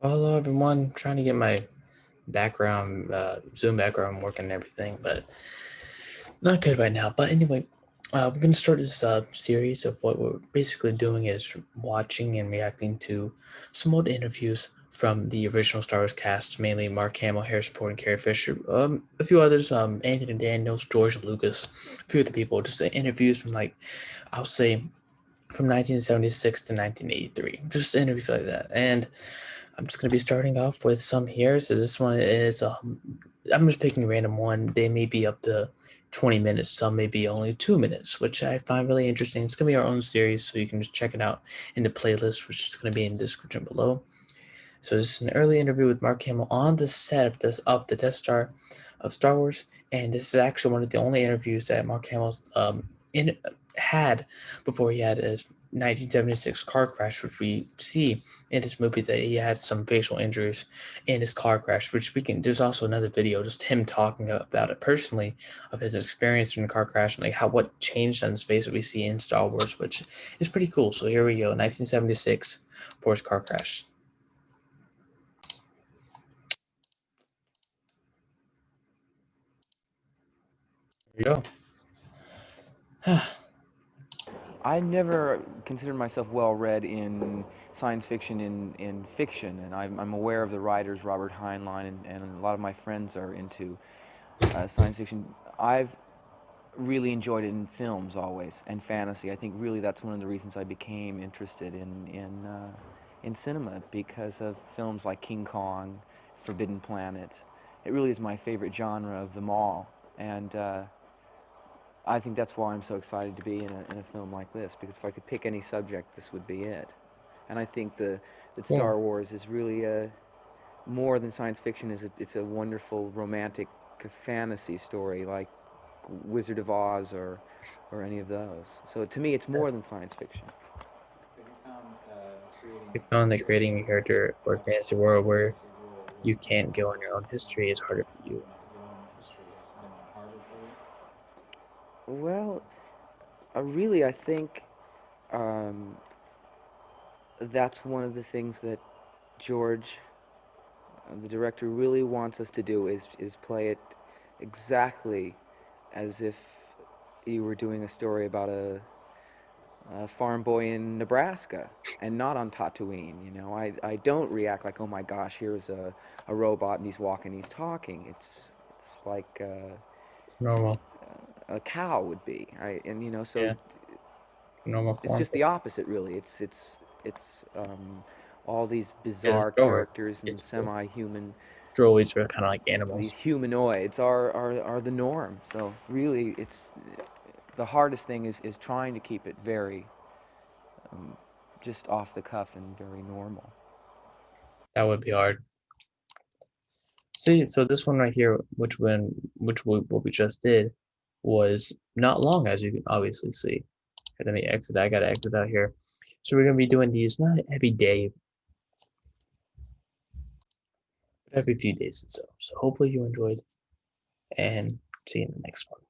Hello everyone, trying to get my background, Zoom background working and everything, but not good right now. But anyway, we're going to start this series of what we're basically doing is watching and reacting to some old interviews from the original Star Wars cast, mainly Mark Hamill, Harrison Ford, and Carrie Fisher. A few others, Anthony Daniels, George Lucas, a few other people, just interviews from I'll say from 1976 to 1983, just interviews like that. And I'm just going to be starting off with some here. So this one is, I'm just picking a random one. They may be up to 20 minutes. Some may be only 2 minutes, which I find really interesting. It's going to be our own series, so you can just check it out in the playlist, which is going to be in the description below. So this is an early interview with Mark Hamill on the set of the Death Star of Star Wars, and this is actually one of the only interviews that Mark Hamill had before he had his 1976 car crash, which we see in his movie that he had some facial injuries in his car crash. Which we can. There's also another video just him talking about it personally of his experience in the car crash and what changed on his face that we see in Star Wars, which is pretty cool. So here we go, 1976 for his car crash. Here we go. I never considered myself well read in science fiction in fiction, and I'm aware of the writers Robert Heinlein and a lot of my friends are into science fiction. I've really enjoyed it in films always and fantasy. I think really that's one of the reasons I became interested in cinema because of films like King Kong, Forbidden Planet. It really is my favorite genre of them all, and I think that's why I'm so excited to be in a film like this, because if I could pick any subject, this would be it. And I think that Cool. Star Wars is really more than science fiction. It's a wonderful romantic fantasy story like Wizard of Oz or any of those. So to me, it's more than science fiction. We found that creating a character for a fantasy world where you can't go on your own history is harder for you. Well, really, I think um, that's one of the things that George, the director, really wants us to do is play it exactly as if you were doing a story about a farm boy in Nebraska and not on Tatooine. I don't react like, oh my gosh, here's a robot and he's walking, he's talking. It's like It's normal. a cow would be. So Yeah, normal it's form. just the opposite, really. It's all these Because bizarre droid, characters and basically. semi-human. Droids are kind of like These animals. humanoids are the norm. So really, it's the hardest thing is trying to keep it very um, just off the cuff and very normal. That would be hard. See, so this one right here, what we just did, was not long, as you can obviously see. Okay, let me exit. I gotta exit out here. So we're gonna be doing these not every day, but every few days and so. So hopefully you enjoyed, and see you in the next one.